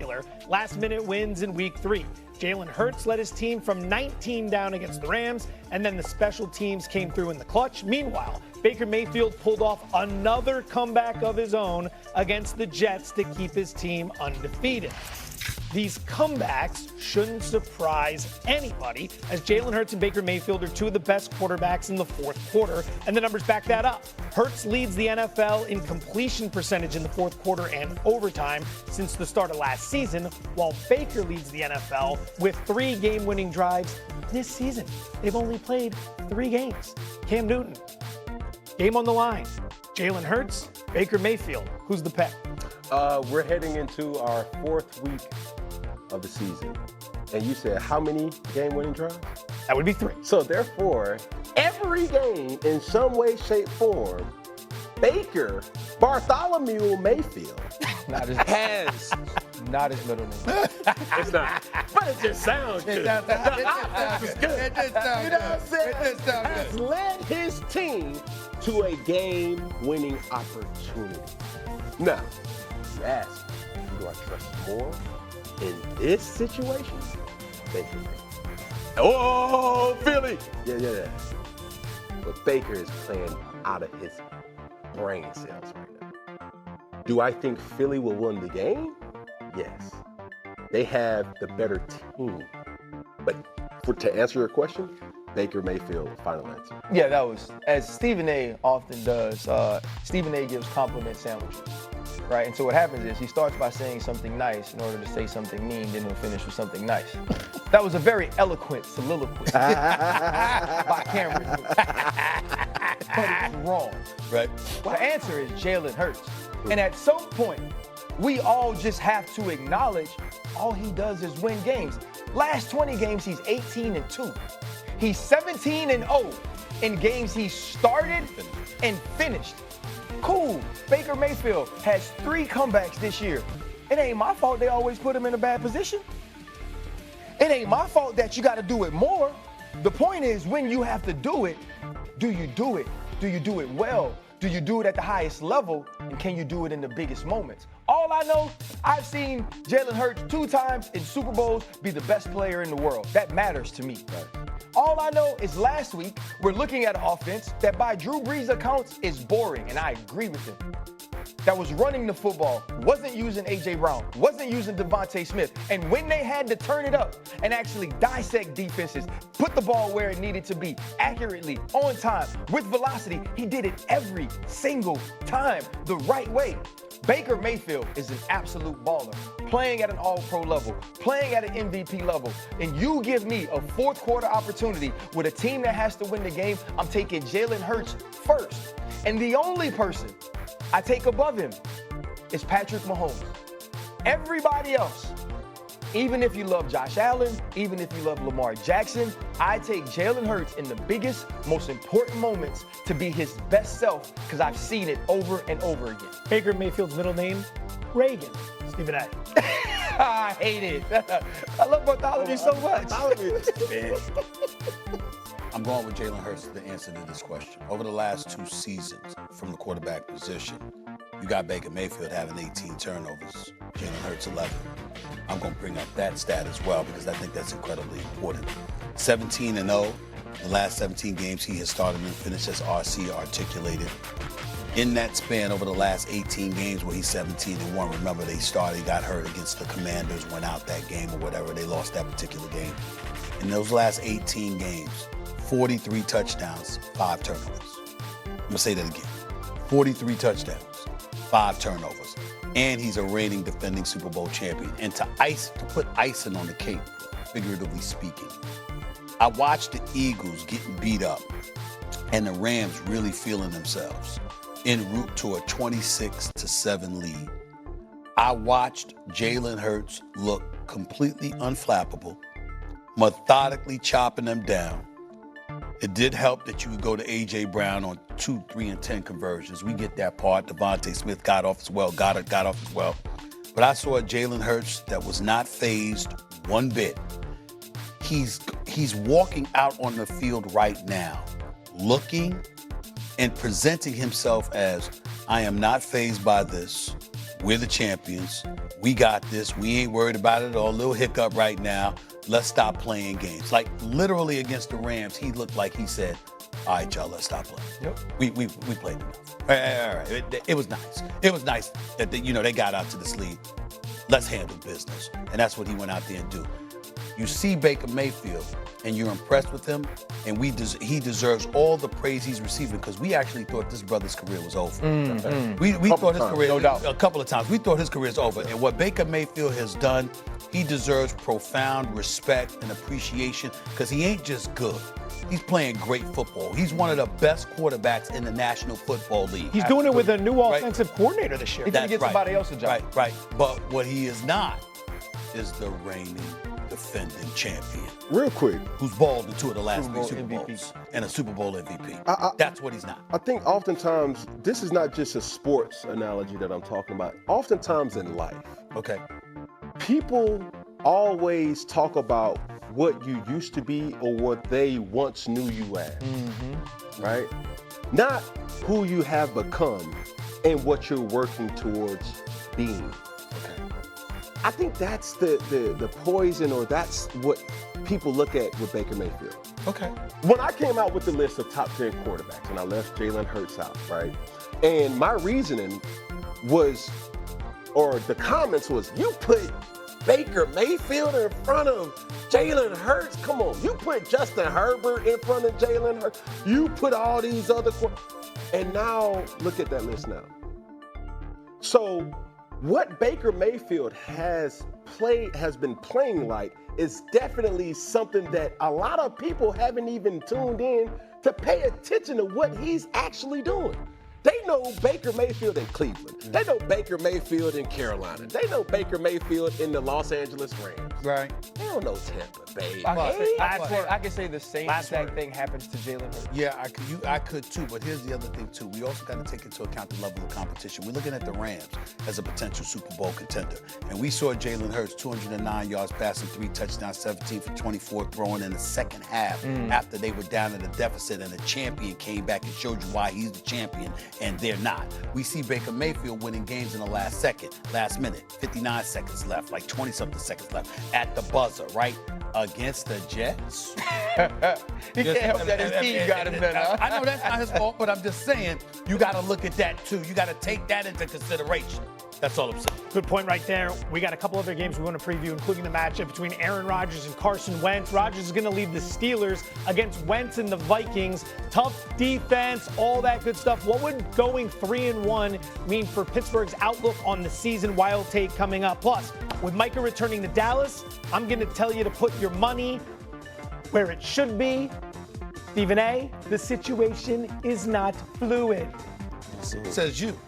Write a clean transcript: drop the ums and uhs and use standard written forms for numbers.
spectacular last-minute wins in Week 3. Jalen Hurts led his team from 19 down against the Rams, and then the special teams came through in the clutch. Meanwhile, Baker Mayfield pulled off another comeback of his own against the Jets to keep his team undefeated. These comebacks shouldn't surprise anybody, as Jalen Hurts and Baker Mayfield are two of the best quarterbacks in the fourth quarter, and the numbers back that up. Hurts leads the NFL in completion percentage in the fourth quarter and overtime since the start of last season, while Baker leads the NFL with 3 game-winning drives this season. They've only played 3 games. Cam Newton, game on the line. Jalen Hurts, Baker Mayfield. Who's the pick? We're heading into our 4th week of the season. And you said how many game-winning drives? That would be 3. So therefore, every game in some way, shape, form, Baker Bartholomew Mayfield has not his middle name. It's not. But it just sounds good. It just sounds good. Has led his team to a game-winning opportunity. Now, you ask, do I trust more in this situation? Baker. Oh, Philly! Yeah. But Baker is playing out of his brain cells right now. Do I think Philly will win the game? Yes. They have the better team. But to answer your question, Baker Mayfield, final answer. Yeah, that was, as Stephen A. often does, Stephen A. gives compliment sandwiches, right? And so what happens is he starts by saying something nice in order to say something mean, then he'll finish with something nice. That was a very eloquent soliloquy by Cameron. But it's wrong. Right. Well, the answer is Jalen Hurts. And at some point, we all just have to acknowledge all he does is win games. Last 20 games, he's 18-2. He's 17-0 in games he started and finished. Cool. Baker Mayfield has 3 comebacks this year. It ain't my fault they always put him in a bad position. It ain't my fault that you got to do it more. The point is, when you have to do it, do you do it? Do you do it well? Do you do it at the highest level? And can you do it in the biggest moments? All I know, I've seen Jalen Hurts 2 times in Super Bowls be the best player in the world. That matters to me. All I know is last week, we're looking at an offense that by Drew Brees' accounts is boring, and I agree with him. That was running the football, wasn't using A.J. Brown, wasn't using Devontae Smith. And when they had to turn it up and actually dissect defenses, put the ball where it needed to be, accurately, on time, with velocity, he did it every single time the right way. Baker Mayfield is an absolute baller, playing at an all-pro level, playing at an MVP level. And you give me a fourth quarter opportunity with a team that has to win the game, I'm taking Jalen Hurts first. And the only person I take above him is Patrick Mahomes. Everybody else, even if you love Josh Allen, even if you love Lamar Jackson, I take Jalen Hurts in the biggest, most important moments to be his best self because I've seen it over and over again. Baker Mayfield's middle name, Reagan. Stephen A. I hate it. I love Bartholomew so much. I'm going with Jalen Hurts as the answer to this question. Over the last 2 seasons from the quarterback position, you got Baker Mayfield having 18 turnovers, Jalen Hurts 11. I'm going to bring up that stat as well because I think that's incredibly important. 17-0, the last 17 games he has started and finished, as RC articulated. In that span over the last 18 games where he's 17-1, remember they started, got hurt against the Commanders, went out that game or whatever, they lost that particular game. In those last 18 games, 43 touchdowns, 5 turnovers. I'm going to say that again. 43 touchdowns, 5 turnovers. And he's a reigning defending Super Bowl champion. And to put icing on the cake, figuratively speaking, I watched the Eagles getting beat up and the Rams really feeling themselves en route to a 26-7 lead. I watched Jalen Hurts look completely unflappable, methodically chopping them down. It did help that you would go to A.J. Brown on 2, 3, and 10 conversions. We get that part. Devontae Smith got off as well, got off as well. But I saw a Jalen Hurts that was not fazed one bit. He's walking out on the field right now, looking and presenting himself as, I am not fazed by this. We're the champions. We got this. We ain't worried about it at all. Little hiccup right now. Let's stop playing games. Like literally against the Rams, he looked like he said, all right, y'all, let's stop playing. Yep. We played enough. All right. It was nice. It was nice that they got out to this league. Let's handle business. And that's what he went out there and do. You see Baker Mayfield and you're impressed with him, and he deserves all the praise he's receiving because we actually thought this brother's career was over. We thought his career, no doubt. A couple of times, we thought his career is over. And what Baker Mayfield has done, he deserves profound respect and appreciation because he ain't just good. He's playing great football. He's one of the best quarterbacks in the National Football League. He's doing it with a new offensive coordinator this year. He's going to get somebody else a job. Right. But what he is not is the reigning defending champion. Real quick. Who's balled in 2 of the last Super Bowl 3 Super MVP. Bowls and a Super Bowl MVP. That's what he's not. I think oftentimes, this is not just a sports analogy that I'm talking about. Oftentimes in life, Okay. people always talk about what you used to be or what they once knew you as, right? Not who you have become and what you're working towards being. Okay. I think that's the poison, or that's what people look at with Baker Mayfield. Okay. When I came out with the list of top 10 quarterbacks and I left Jalen Hurts out, right? And my reasoning was, or the comments was, you put Baker Mayfield in front of Jalen Hurts? Come on, you put Justin Herbert in front of Jalen Hurts. You put all these other and now look at that list now. So what Baker Mayfield has been playing like is definitely something that a lot of people haven't even tuned in to pay attention to what he's actually doing. They know Baker Mayfield in Cleveland. They know Baker Mayfield in Carolina. They know Baker Mayfield in the Los Angeles Rams. Right. They don't know Tampa Bay. I can say the same exact thing happens to Jalen Hurts. Yeah, I could too, but here's the other thing too. We also got to take into account the level of competition. We're looking at the Rams as a potential Super Bowl contender. And we saw Jalen Hurts, 209 yards passing, 3 touchdowns, 17 for 24 throwing in the second half after they were down in a deficit and the champion came back and showed you why he's the champion and they're not. We see Baker Mayfield winning games in the last minute, 59 seconds left, like 20-something seconds left at the buzzer, right? Against the Jets. He can't help that his team got him there now. I know that's not his fault, but I'm just saying you got to look at that too. You got to take that into consideration. That's all I'm saying. Good point right there. We got a couple other games we want to preview, including the matchup between Aaron Rodgers and Carson Wentz. Rodgers is going to lead the Steelers against Wentz and the Vikings. Tough defense, all that good stuff. What would going 3-1 mean for Pittsburgh's outlook on the season? Wild take coming up. Plus, with Micah returning to Dallas, I'm going to tell you to put your money where it should be. Stephen A., the situation is not fluid. Says you.